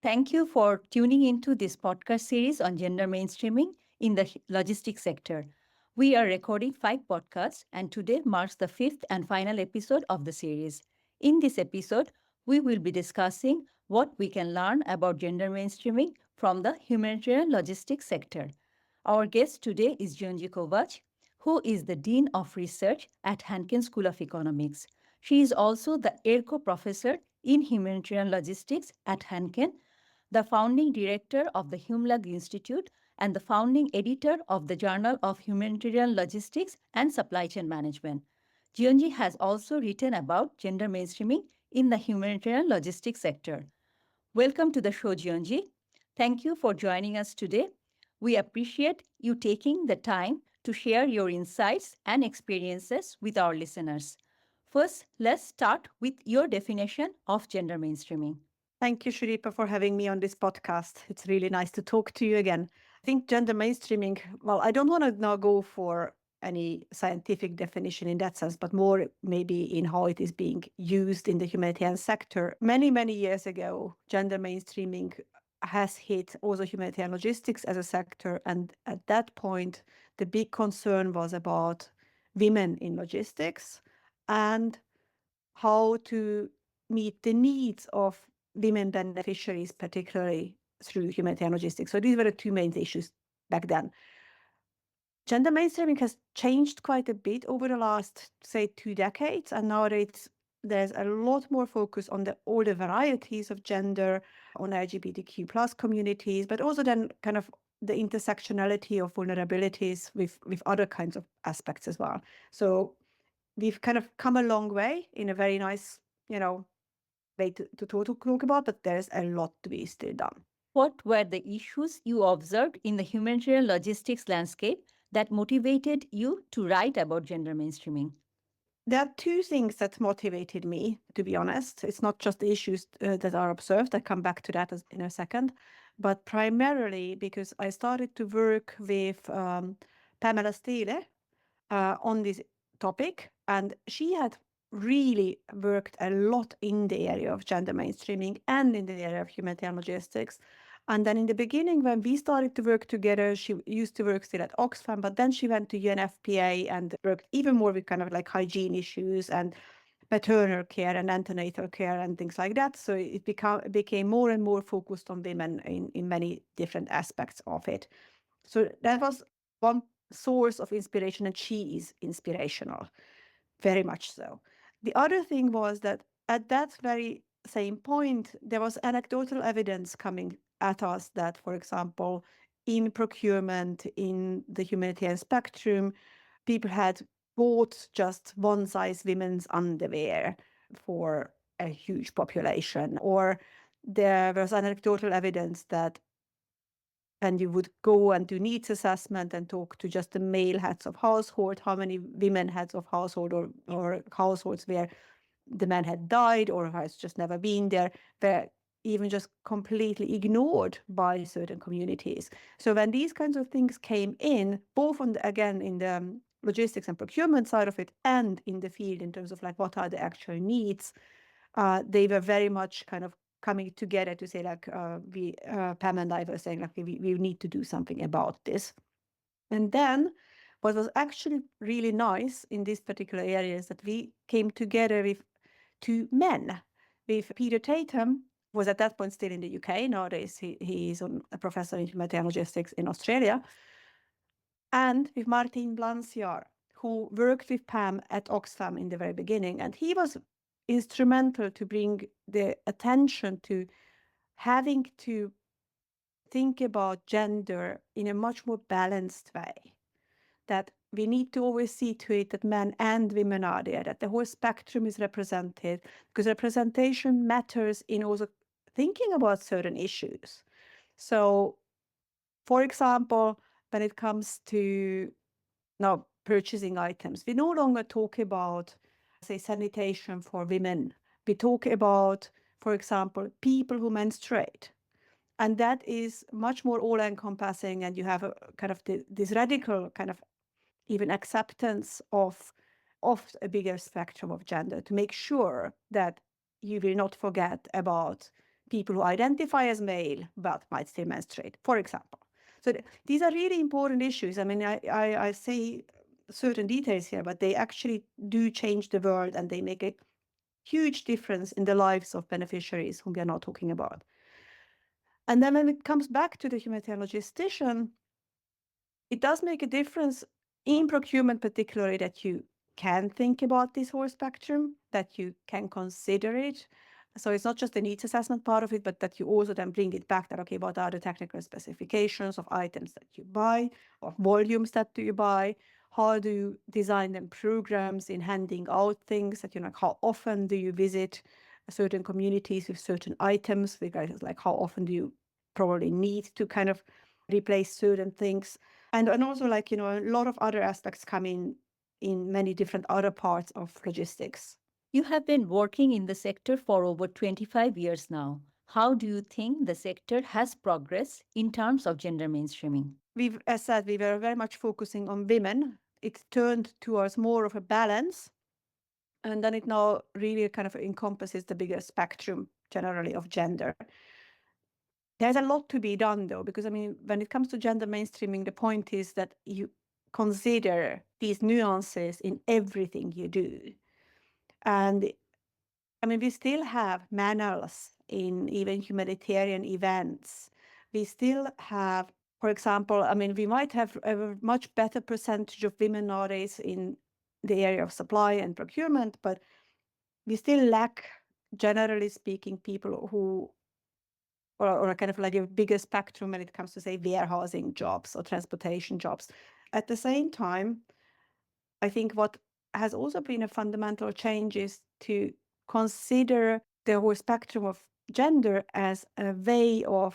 Thank you for tuning into this podcast series on gender mainstreaming in the logistics sector. We are recording 5 podcasts, and today marks the fifth and final episode of the series. In this episode, we will be discussing what we can learn about gender mainstreaming from the humanitarian logistics sector. Our guest today is Gyöngyi Kovács, who is the Dean of Research at Hankin School of Economics. She is also the ERCO professor in humanitarian logistics at Hankin, the founding director of the Humlag Institute, and the founding editor of the Journal of Humanitarian Logistics and Supply Chain Management. Gyöngyi has also written about gender mainstreaming in the humanitarian logistics sector. Welcome to the show, Gyöngyi. Thank you for joining us today. We appreciate you taking the time to share your insights and experiences with our listeners. First, let's start with your definition of gender mainstreaming. Thank you, Sharipa, for having me on this podcast. It's really nice to talk to you again. I think gender mainstreaming, well, I don't want to now go for any scientific definition in that sense, but more maybe in how it is being used in the humanitarian sector. Many, many years ago, gender mainstreaming has hit also humanitarian logistics as a sector. And at that point, the big concern was about women in logistics and how to meet the needs of women beneficiaries, particularly through humanitarian logistics. So these were the two main issues back then. Gender mainstreaming has changed quite a bit over the last, say, 2 decades, and nowadays there's a lot more focus on all the varieties of gender, on LGBTQ plus communities, but also then kind of the intersectionality of vulnerabilities with other kinds of aspects as well. So we've kind of come a long way in a very nice, way to talk about, but there's a lot to be still done. What were the issues you observed in the humanitarian logistics landscape that motivated you to write about gender mainstreaming? There are two things that motivated me, to be honest. It's not just the issues that are observed. I come back to that in a second. But primarily because I started to work with Pamela Steele on this topic, and she had really worked a lot in the area of gender mainstreaming and in the area of humanitarian logistics. And then in the beginning, when we started to work together, she used to work still at Oxfam, but then she went to UNFPA and worked even more with kind of like hygiene issues and maternal care and antenatal care and things like that. So it became more and more focused on women in many different aspects of it. So that was one source of inspiration, and she is inspirational, very much so. The other thing was that at that very same point, there was anecdotal evidence coming at us that, for example, in procurement, in the humanitarian spectrum, people had bought just one size women's underwear for a huge population. Or there was anecdotal evidence that when you would go and do needs assessment and talk to just the male heads of household, how many women heads of household or households where the man had died or has just never been there, were even just completely ignored by certain communities. So when these kinds of things came in, both again in the logistics and procurement side of it and in the field in terms of like what are the actual needs, they were very much kind of coming together to say like Pam and I were saying like we need to do something about this. And then what was actually really nice in this particular area is that we came together with 2 men. With Peter Tatum, was at that point still in the UK. Nowadays he is a professor in humanitarian logistics in Australia. And with Martin Blanciar, who worked with Pam at Oxfam in the very beginning. And he was instrumental to bring the attention to having to think about gender in a much more balanced way. That we need to always see to it that men and women are there, that the whole spectrum is represented, because representation matters in also thinking about certain issues. So, for example, when it comes to now purchasing items, we no longer talk about, say, sanitation for women. We talk about, for example, people who menstruate. And that is much more all-encompassing, and you have a kind of this radical kind of even acceptance of a bigger spectrum of gender to make sure that you will not forget about people who identify as male but might still menstruate, for example. So these are really important issues. I mean, I say certain details here, but they actually do change the world and they make a huge difference in the lives of beneficiaries whom we are now talking about. And then when it comes back to the humanitarian logistician, it does make a difference in procurement, particularly that you can think about this whole spectrum, that you can consider it. So it's not just the needs assessment part of it, but that you also then bring it back that, okay, what are the technical specifications of items that you buy, of volumes that do you buy? How do you design them programs in handing out things that, how often do you visit certain communities with certain items? Because like how often do you probably need to kind of replace certain things? And also like, a lot of other aspects come in many different other parts of logistics. You have been working in the sector for over 25 years now. How do you think the sector has progressed in terms of gender mainstreaming? As said, we were very much focusing on women. It turned towards more of a balance. And then it now really kind of encompasses the bigger spectrum generally of gender. There's a lot to be done though, because I mean, when it comes to gender mainstreaming, the point is that you consider these nuances in everything you do. And I mean, we still have manuals in even humanitarian events. We still have, for example, I mean, we might have a much better percentage of women nowadays in the area of supply and procurement, but we still lack, generally speaking, people who, or kind of like a bigger spectrum when it comes to, say, warehousing jobs or transportation jobs. At the same time, I think what has also been a fundamental change is to consider the whole spectrum of gender as a way of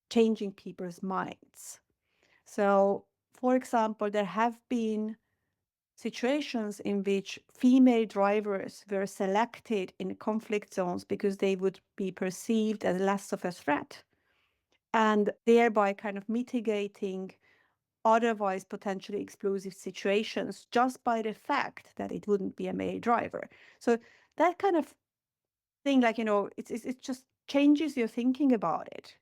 changing people's minds. So, for example, there have been situations in which female drivers were selected in conflict zones because they would be perceived as less of a threat and thereby kind of mitigating otherwise potentially explosive situations just by the fact that it wouldn't be a male driver. So that kind of thing, like, it just changes your thinking about it.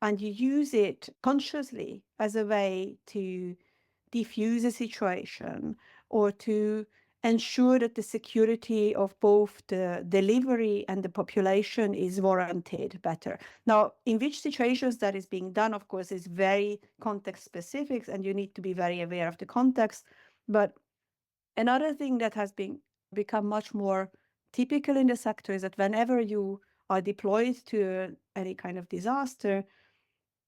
And you use it consciously as a way to diffuse a situation or to ensure that the security of both the delivery and the population is warranted better. Now, in which situations that is being done, of course, is very context specific, and you need to be very aware of the context. But another thing that has become much more typical in the sector is that whenever you are deployed to any kind of disaster,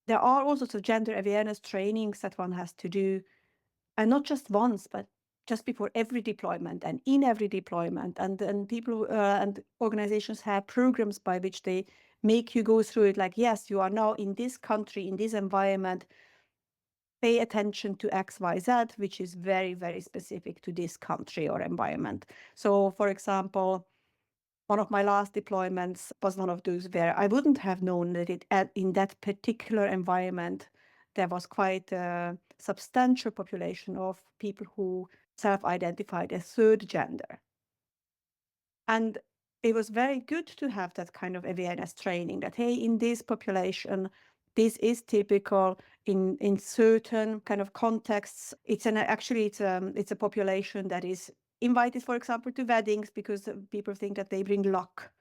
there are all sorts of gender awareness trainings that one has to do, and not just once, but just before every deployment and in every deployment. And people and organizations have programs by which they make you go through it, like, yes, you are now in this country, in this environment, pay attention to X, Y, Z, which is very, very specific to this country or environment. So, for example, one of my last deployments was one of those where I wouldn't have known that in that particular environment, there was quite a substantial population of people who self-identified as third gender. And it was very good to have that kind of awareness training that, hey, in this population, this is typical in certain kind of contexts. It's a population that is invited, for example, to weddings because people think that they bring luck.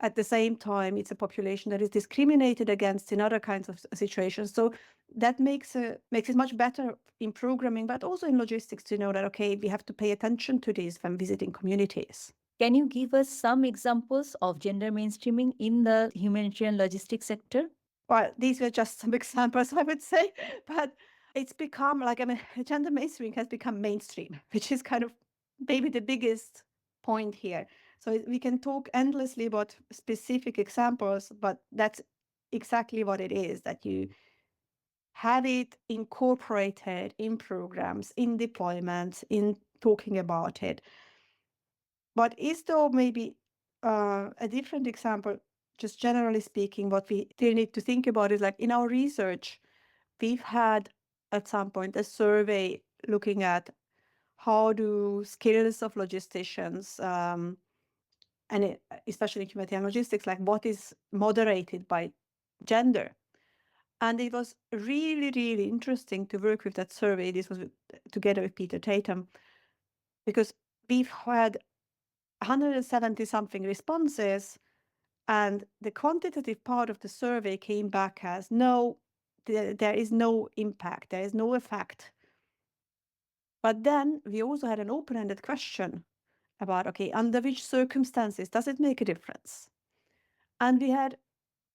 At the same time, it's a population that is discriminated against in other kinds of situations. So that makes it much better in programming, but also in logistics to know that, okay, we have to pay attention to this when visiting communities. Can you give us some examples of gender mainstreaming in the humanitarian logistics sector? Well, these were just some examples, I would say, but it's become like, I mean, gender mainstreaming has become mainstream, which is kind of maybe the biggest point here. So we can talk endlessly about specific examples, but that's exactly what it is, that you have it incorporated in programs, in deployments, in talking about it. But is there maybe a different example? Just generally speaking, what we still need to think about is, like, in our research, we've had at some point a survey looking at how do skills of logisticians and especially in humanitarian logistics, like what is moderated by gender. And it was really, really interesting to work with that survey. This was together with Peter Tatum, because we've had 170 something responses, and the quantitative part of the survey came back as no, there is no impact, there is no effect. But then we also had an open-ended question about, okay, under which circumstances does it make a difference? And we had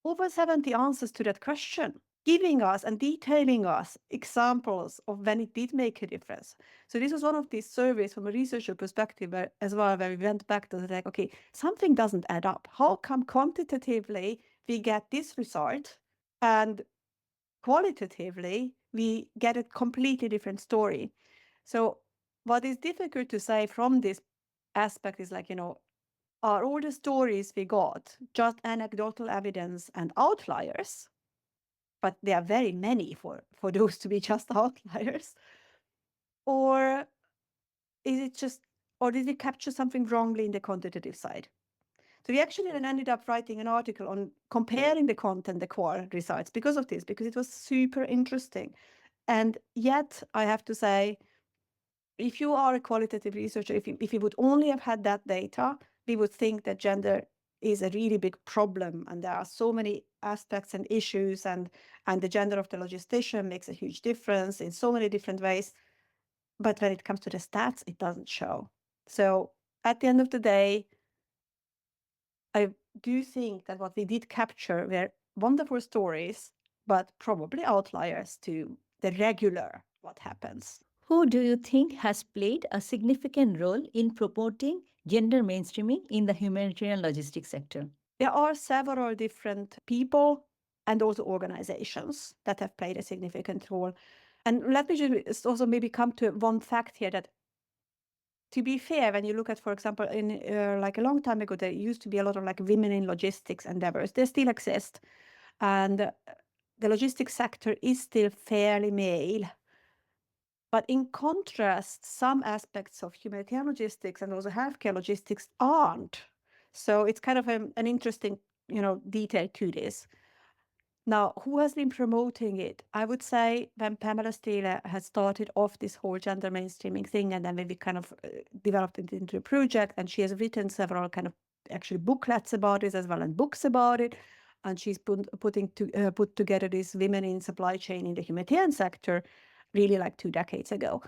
over 70 answers to that question, giving us and detailing us examples of when it did make a difference. So this was one of these surveys from a researcher perspective as well, where we went back to the like, okay, something doesn't add up. How come quantitatively we get this result and qualitatively we get a completely different story? So what is difficult to say from this aspect is like, are all the stories we got just anecdotal evidence and outliers? But there are very many for those to be just outliers. Or is it just, or did we capture something wrongly in the quantitative side? So we actually then ended up writing an article on comparing the content, the qual results because of this, because it was super interesting. And yet, I have to say, if you are a qualitative researcher, if you would only have had that data, we would think that gender is a really big problem, and there are so many aspects and issues, and the gender of the logistician makes a huge difference in so many different ways. But when it comes to the stats, it doesn't show. So at the end of the day, I do think that what we did capture were wonderful stories, but probably outliers to the regular what happens. Who do you think has played a significant role in promoting gender mainstreaming in the humanitarian logistics sector? There are several different people and also organizations that have played a significant role. And let me just also maybe come to one fact here that, to be fair, when you look at, for example, in like a long time ago, there used to be a lot of like women in logistics endeavors. They still exist. And the logistics sector is still fairly male. But in contrast, some aspects of humanitarian logistics and also healthcare logistics aren't. So it's kind of an interesting, detail to this. Now, who has been promoting it? I would say when Pamela Steele has started off this whole gender mainstreaming thing, and then we kind of developed it into a project, and she has written several kind of actually booklets about it as well and books about it. And she's put together this women in supply chain in the humanitarian sector really like 2 decades ago.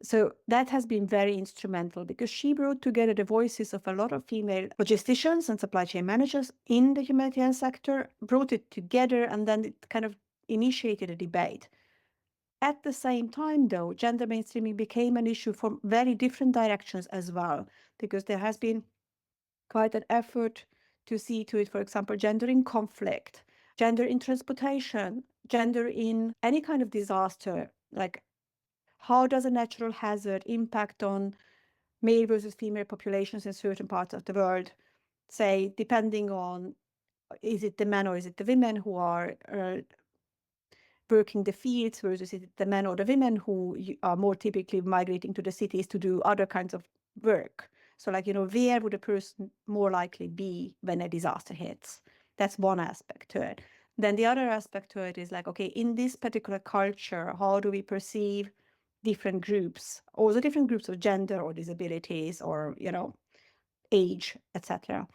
So that has been very instrumental because she brought together the voices of a lot of female logisticians and supply chain managers in the humanitarian sector, brought it together, and then it kind of initiated a debate. At the same time, though, gender mainstreaming became an issue from very different directions as well, because there has been quite an effort to see to it, for example, gender in conflict, gender in transportation, gender in any kind of disaster, like how does a natural hazard impact on male versus female populations in certain parts of the world, say, depending on is it the men or is it the women who are working the fields versus is it the men or the women who are more typically migrating to the cities to do other kinds of work. So like, where would a person more likely be when a disaster hits? That's one aspect to it. Then the other aspect to it is like, okay, in this particular culture, how do we perceive different groups, also different groups of gender or disabilities or, age, etc.,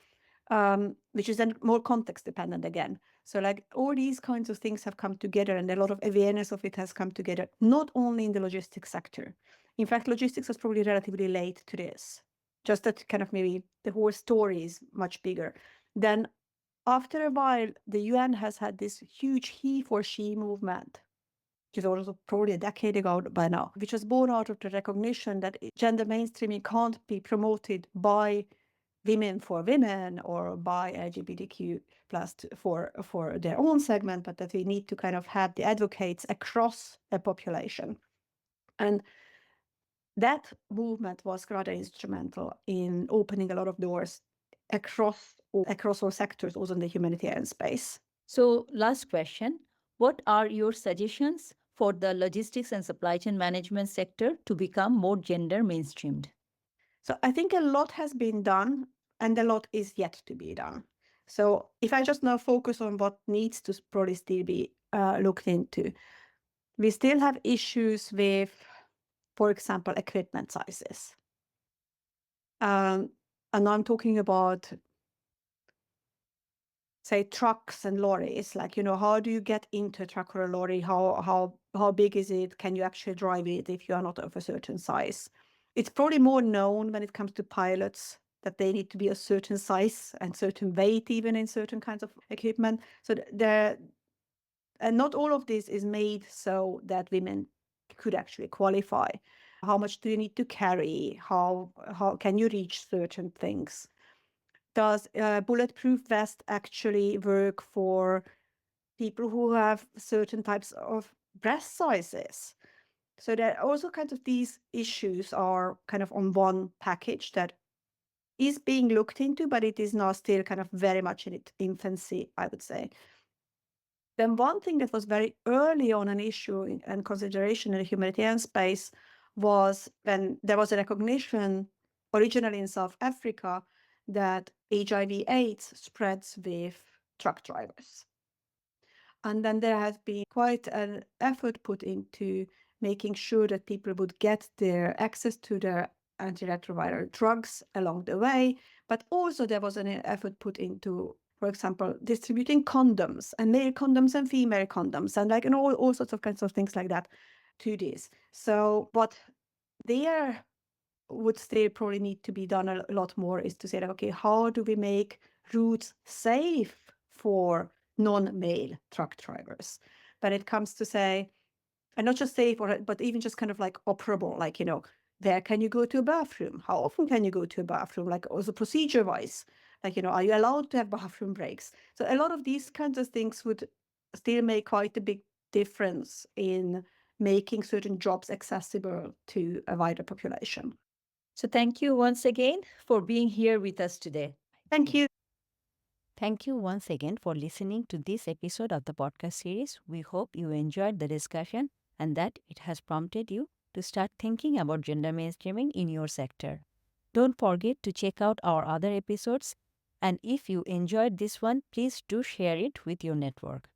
which is then more context dependent again. So like all these kinds of things have come together, and a lot of awareness of it has come together, not only in the logistics sector. In fact, logistics was probably relatively late to this. Just that kind of maybe the whole story is much bigger. Then after a while, the UN has had this huge he for she movement, which is also probably a decade ago by now, which was born out of the recognition that gender mainstreaming can't be promoted by women for women or by LGBTQ plus for their own segment, but that we need to kind of have the advocates across a population. And that movement was rather instrumental in opening a lot of doors across all sectors, also in the humanitarian space. So, last question: what are your suggestions for the logistics and supply chain management sector to become more gender mainstreamed? So I think a lot has been done, and a lot is yet to be done. So if I just now focus on what needs to probably still be looked into, we still have issues with, for example, equipment sizes. And I'm talking about, say, trucks and lorries. Like, how do you get into a truck or a lorry? How big is it? Can you actually drive it if you are not of a certain size? It's probably more known when it comes to pilots that they need to be a certain size and certain weight, even in certain kinds of equipment. So and not all of this is made so that women could actually qualify. How much do you need to carry? How can you reach certain things? Does a bulletproof vest actually work for people who have certain types of breast sizes? So that also kind of these issues are kind of on one package that is being looked into, but it is now still kind of very much in its infancy, I would say. Then one thing that was very early on an issue and consideration in the humanitarian space was when there was a recognition originally in South Africa that HIV/AIDS spreads with truck drivers. And then there has been quite an effort put into making sure that people would get their access to their antiretroviral drugs along the way. But also there was an effort put into, for example, distributing condoms and male condoms and female condoms and like, and all sorts of kinds of things like that to this. So what there would still probably need to be done a lot more is to say, like, okay, how do we make routes safe for non-male truck drivers? When it comes to say, and not just safe, but even just kind of like operable, like, where can you go to a bathroom? How often can you go to a bathroom? Like also procedure-wise, like, are you allowed to have bathroom breaks? So a lot of these kinds of things would still make quite a big difference in making certain jobs accessible to a wider population. So thank you once again for being here with us today. Thank you. Thank you once again for listening to this episode of the podcast series. We hope you enjoyed the discussion and that it has prompted you to start thinking about gender mainstreaming in your sector. Don't forget to check out our other episodes, and if you enjoyed this one, please do share it with your network.